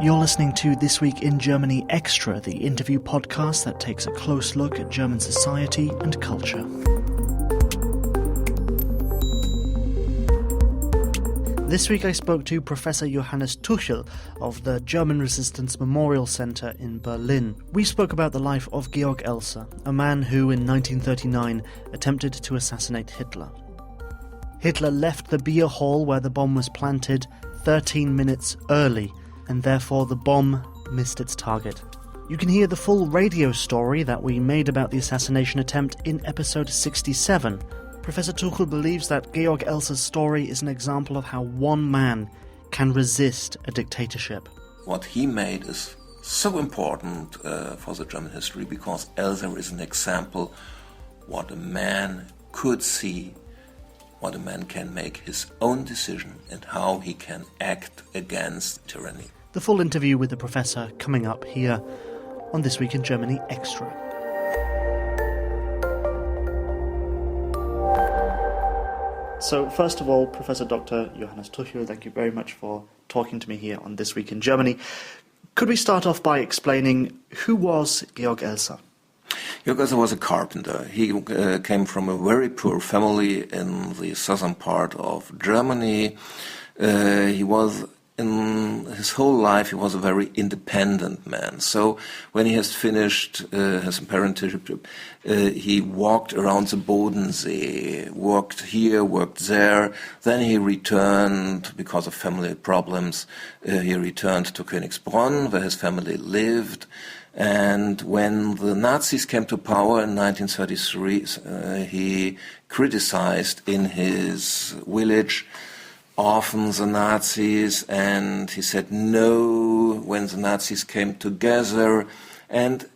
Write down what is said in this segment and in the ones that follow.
You're listening to This Week in Germany Extra, the interview podcast that takes a close look at German society and culture. This week I spoke to Professor Johannes Tuchel of the German Resistance Memorial Center in Berlin. We spoke about the life of Georg Elser, a man who in 1939 attempted to assassinate Hitler. Hitler left the beer hall where the bomb was planted 13 minutes early, and therefore the bomb missed its target. You can hear the full radio story that we made about the assassination attempt in episode 67. Professor Tuchel believes that Georg Elser's story is an example of how one man can resist a dictatorship. What he made is so important for the German history because Elser is an example what a man could see, what a man can make his own decision and how he can act against tyranny. The full interview with the professor coming up here on This Week in Germany Extra. So first of all, Professor Dr. Johannes Tuchel, thank you very much for talking to me here on This Week in Germany. Could we start off by explaining who was Georg Elser? Georg Elser was a carpenter. He came from a very poor family in the southern part of Germany. In his whole life, he was a very independent man. So when he has finished his apprenticeship, he walked around the Bodensee, worked here, worked there. Then he returned, because of family problems, he returned to Königsbronn, where his family lived. And when the Nazis came to power in 1933, he criticized in his village often the Nazis, and he said no when the Nazis came together. And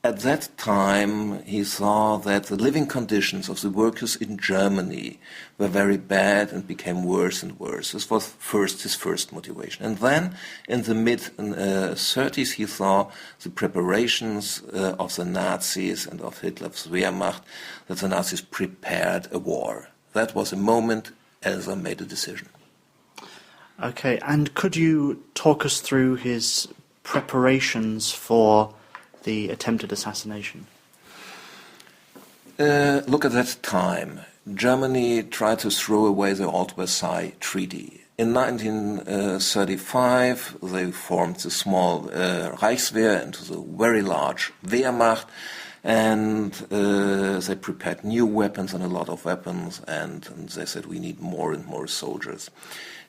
at that time he saw that the living conditions of the workers in Germany were very bad and became worse and worse. This was his first motivation. And then in the mid-30s he saw the preparations of the Nazis and of Hitler's Wehrmacht, that the Nazis prepared a war. That was a moment Elser made a decision. Okay, and could you talk us through his preparations for the attempted assassination? Look at that time. Germany tried to throw away the Old Versailles Treaty. In 1935, they formed the small Reichswehr into the very large Wehrmacht, and they prepared new weapons and a lot of weapons, and they said we need more and more soldiers.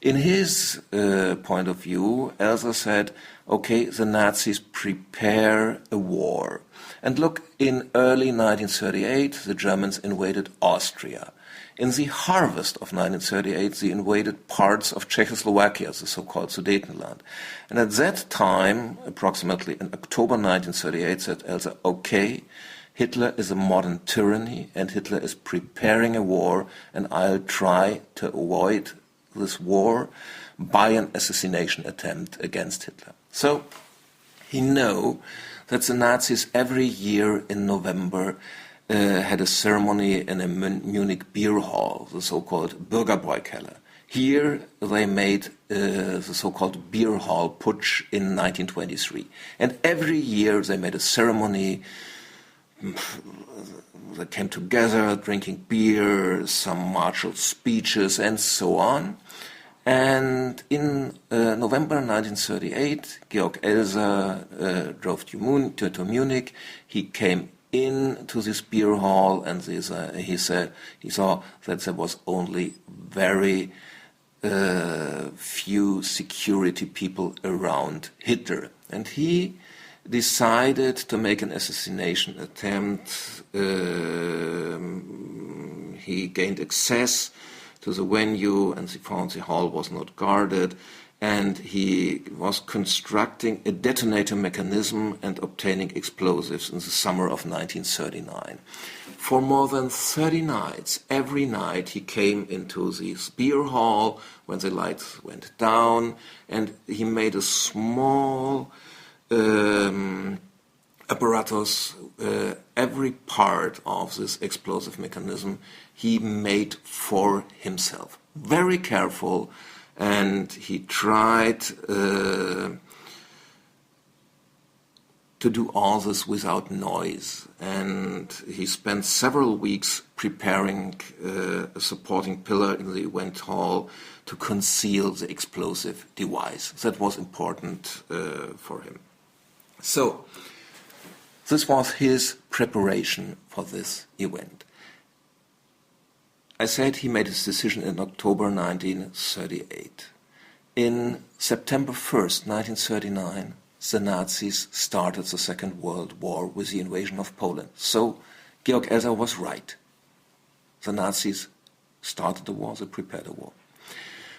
In his point of view, Elser said, okay, the Nazis prepare a war. And look, in early 1938, the Germans invaded Austria. In the harvest of 1938, they invaded parts of Czechoslovakia, the so-called Sudetenland. And at that time, approximately in October 1938, said Elser, okay, Hitler is a modern tyranny and Hitler is preparing a war, and I'll try to avoid this war by an assassination attempt against Hitler. So he knew that the Nazis every year in November had a ceremony in a Munich beer hall, the so-called Bürgerbräukeller. Here they made the so-called beer hall putsch in 1923. And every year they made a ceremony. They came together drinking beer, some martial speeches and so on. And in November 1938, Georg Elser drove to Munich. He came into this beer hall, and he said he saw that there was only very few security people around Hitler, and he decided to make an assassination attempt. He gained access to the venue, and he found the hall was not guarded, and he was constructing a detonator mechanism and obtaining explosives in the summer of 1939. For more than 30 nights, every night he came into this beer hall when the lights went down, and he made a small apparatus, every part of this explosive mechanism he made for himself. Very careful, and he tried to do all this without noise. And he spent several weeks preparing a supporting pillar in the event hall to conceal the explosive device. That was important for him. So, this was his preparation for this event. I said he made his decision in October 1938. In September 1st, 1939, the Nazis started the Second World War with the invasion of Poland. So, Georg Elser was right. The Nazis started the war, they prepared the war.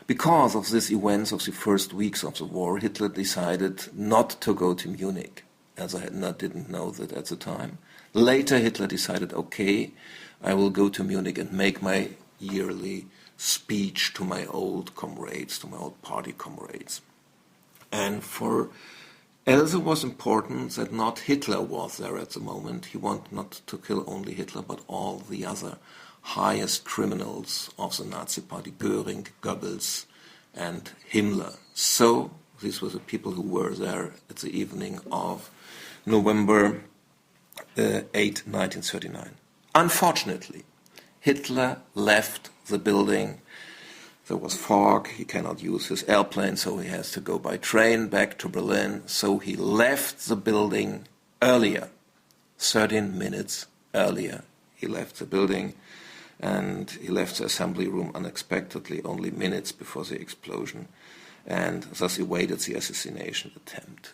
Because of these events of the first weeks of the war, Hitler decided not to go to Munich. Elser didn't know that at the time. Later, Hitler decided, okay, I will go to Munich and make my yearly speech to my old comrades, to my old party comrades. And for Elser was important that not Hitler was there at the moment. He wanted not to kill only Hitler, but all the other highest criminals of the Nazi party, Göring, Goebbels, and Himmler. So these were the people who were there at the evening of November 8, 1939. Unfortunately, Hitler left the building. There was fog, he cannot use his airplane, so he has to go by train back to Berlin. So he left the building earlier, 13 minutes earlier. He left the building and he left the assembly room unexpectedly, only minutes before the explosion, and thus evaded the assassination attempt.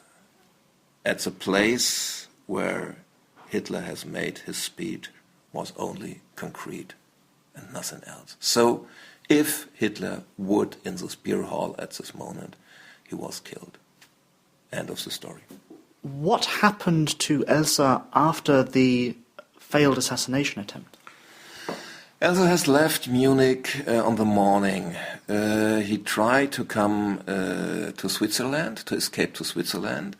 At the place where Hitler has made his speech was only concrete and nothing else. So, if Hitler would in this beer hall at this moment, he was killed. End of the story. What happened to Elser after the failed assassination attempt? Elser has left Munich on the morning. He tried to come to Switzerland, to escape to Switzerland.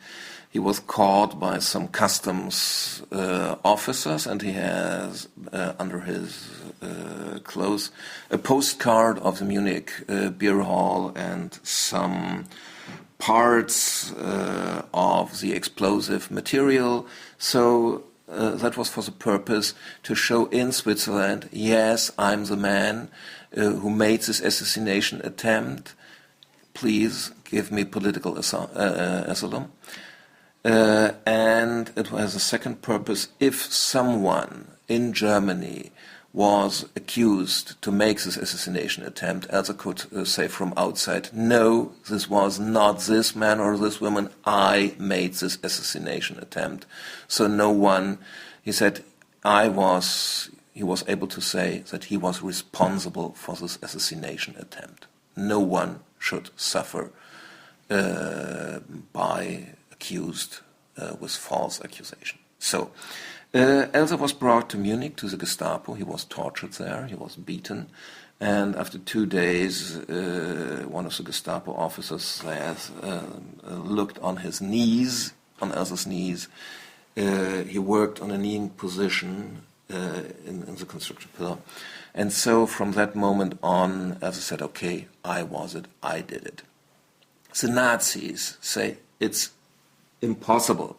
He was caught by some customs officers, and he has under his clothes a postcard of the Munich beer hall and some parts of the explosive material. So that was for the purpose to show in Switzerland, yes, I'm the man who made this assassination attempt. Please give me political asylum. And it has a second purpose. If someone in Germany was accused to make this assassination attempt, Elser could say from outside, no, this was not this man or this woman, I made this assassination attempt. So no one, he said, he was able to say that he was responsible for this assassination attempt. No one should suffer by accused with false accusation. So, Elser was brought to Munich to the Gestapo. He was tortured there. He was beaten. And after 2 days, one of the Gestapo officers there looked on his knees, on Elser's knees. He worked on a kneeling position in the construction pillar. And so from that moment on, Elser said, okay, I was it, I did it. The Nazis say it's impossible.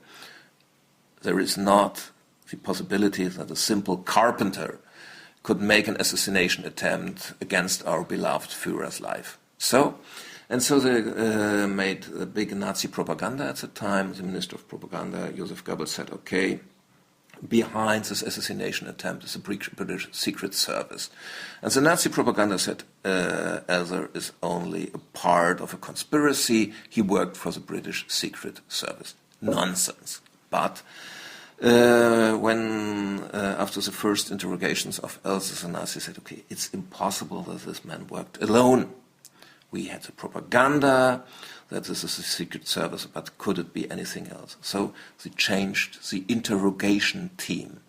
There is not the possibility that a simple carpenter could make an assassination attempt against our beloved Führer's life. So they made a big Nazi propaganda at the time. The Minister of Propaganda, Joseph Goebbels, said, okay, behind this assassination attempt is a British Secret Service. And the Nazi propaganda said Elser is only a part of a conspiracy. He worked for the British Secret Service. Nonsense. But when after the first interrogations of Elser, the Nazis said, okay, it's impossible that this man worked alone. We had the propaganda that this is a secret service, but could it be anything else? So they changed the interrogation team.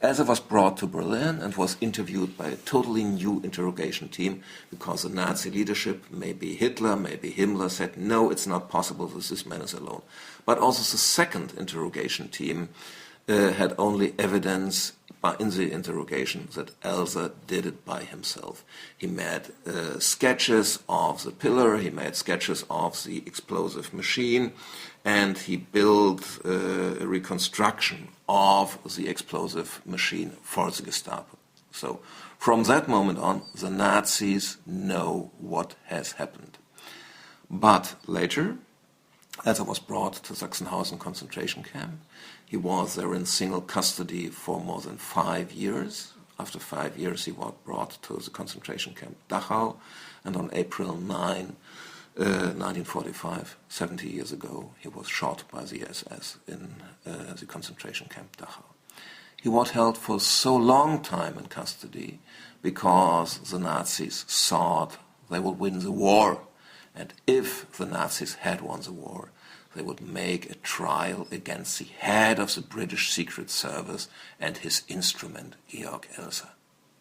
Elser was brought to Berlin and was interviewed by a totally new interrogation team because the Nazi leadership, maybe Hitler, maybe Himmler, said, no, it's not possible that this man is alone. But also the second interrogation team had only evidence in the interrogation that Elser did it by himself. He made sketches of the pillar, he made sketches of the explosive machine, and he built a reconstruction of the explosive machine for the Gestapo. So from that moment on, the Nazis know what has happened. But later, Elser was brought to Sachsenhausen concentration camp. He was there in single custody for more than 5 years. After 5 years, he was brought to the concentration camp Dachau, and on April 9, 1945, 70 years ago, he was shot by the SS in the concentration camp Dachau. He was held for so long time in custody because the Nazis thought they would win the war. And if the Nazis had won the war, they would make a trial against the head of the British Secret Service and his instrument, Georg Elser.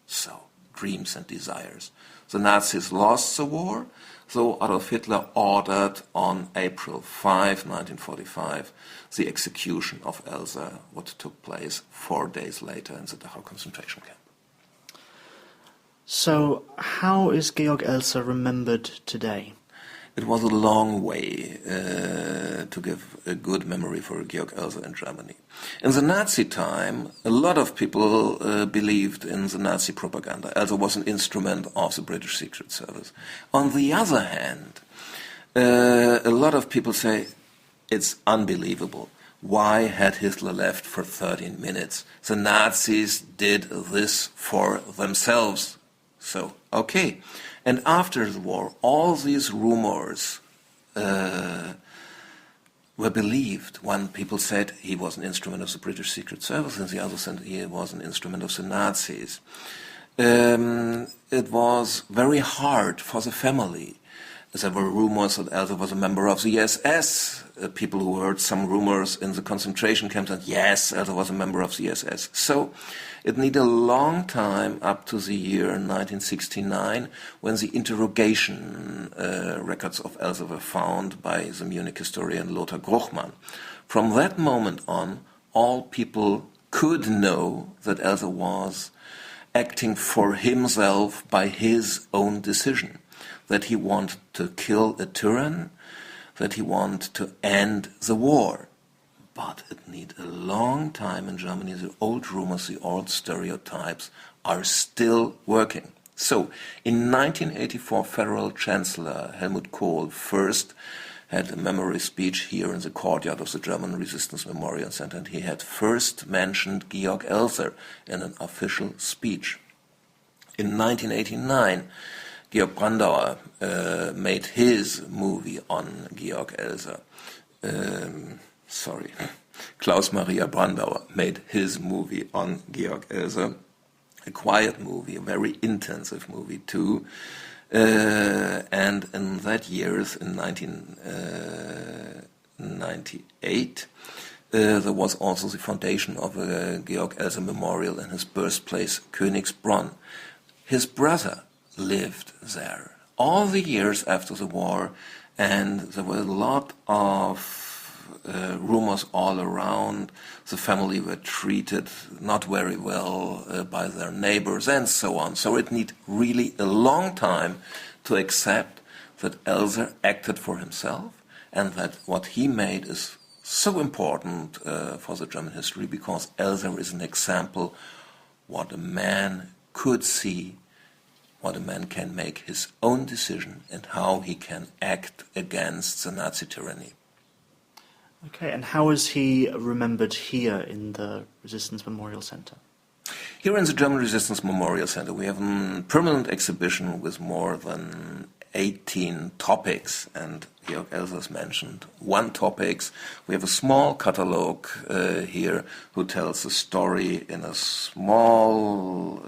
So, dreams and desires. The Nazis lost the war, so Adolf Hitler ordered on April 5, 1945, the execution of Elser, what took place 4 days later in the Dachau concentration camp. So, how is Georg Elser remembered today? It was a long way to give a good memory for Georg Elser in Germany. In the Nazi time, a lot of people believed in the Nazi propaganda. Elser was an instrument of the British Secret Service. On the other hand, a lot of people say it's unbelievable. Why had Hitler left for 13 minutes? The Nazis did this for themselves. So, okay. And after the war, all these rumors were believed when people said he was an instrument of the British Secret Service and the others said he was an instrument of the Nazis. It was very hard for the family. There were rumors that Elser was a member of the SS. People who heard some rumors in the concentration camps said, yes, Elser was a member of the SS. So it needed a long time up to the year 1969 when the interrogation records of Elser were found by the Munich historian Lothar Gruchmann. From that moment on, all people could know that Elser was acting for himself by his own decision, that he wanted to kill a tyrant, that he wanted to end the war. But it needs a long time in Germany. The old rumors, the old stereotypes are still working. So, in 1984, Federal Chancellor Helmut Kohl first had a memory speech here in the courtyard of the German Resistance Memorial Center, and he had first mentioned Georg Elser in an official speech. In 1989, Georg Brandauer made his movie on Georg Elser. Klaus Maria Brandauer made his movie on Georg Elser. A quiet movie, a very intensive movie too. And in that years, in 1998, there was also the foundation of a Georg Elser memorial in his birthplace, Königsbronn. His brother lived there all the years after the war, and there were a lot of rumors all around. The family were treated not very well by their neighbors and so on. So it needed really a long time to accept that Elser acted for himself and that what he made is so important for the German history, because Elser is an example what a man could see, what a man can make his own decision and how he can act against the Nazi tyranny. Okay, and how is he remembered here in the Resistance Memorial Center? Here in the German Resistance Memorial Center, we have a permanent exhibition with more than 18 topics, and Georg Elser's mentioned one topics. We have a small catalogue here who tells the story in a small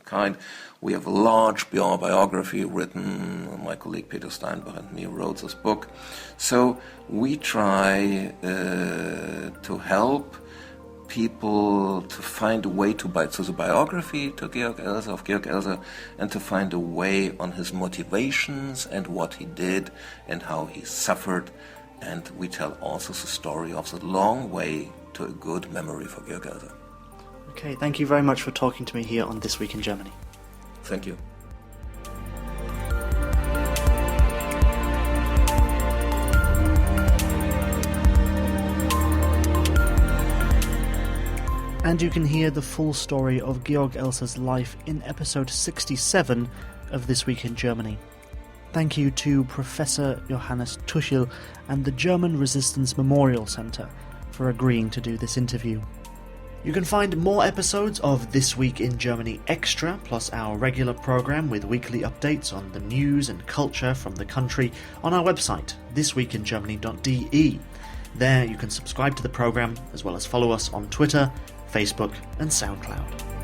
kind. We have a large biography written. My colleague Peter Steinbach and me wrote this book. So we try to help people to find a way to the biography of Georg Elser, and to find a way on his motivations and what he did and how he suffered. And we tell also the story of the long way to a good memory for Georg Elser. Okay, thank you very much for talking to me here on This Week in Germany. Thank you. And you can hear the full story of Georg Elser's life in episode 67 of This Week in Germany. Thank you to Professor Johannes Tuchel and the German Resistance Memorial Center for agreeing to do this interview. You can find more episodes of This Week in Germany Extra, plus our regular program with weekly updates on the news and culture from the country on our website, thisweekingermany.de. There you can subscribe to the program, as well as follow us on Twitter, Facebook and SoundCloud.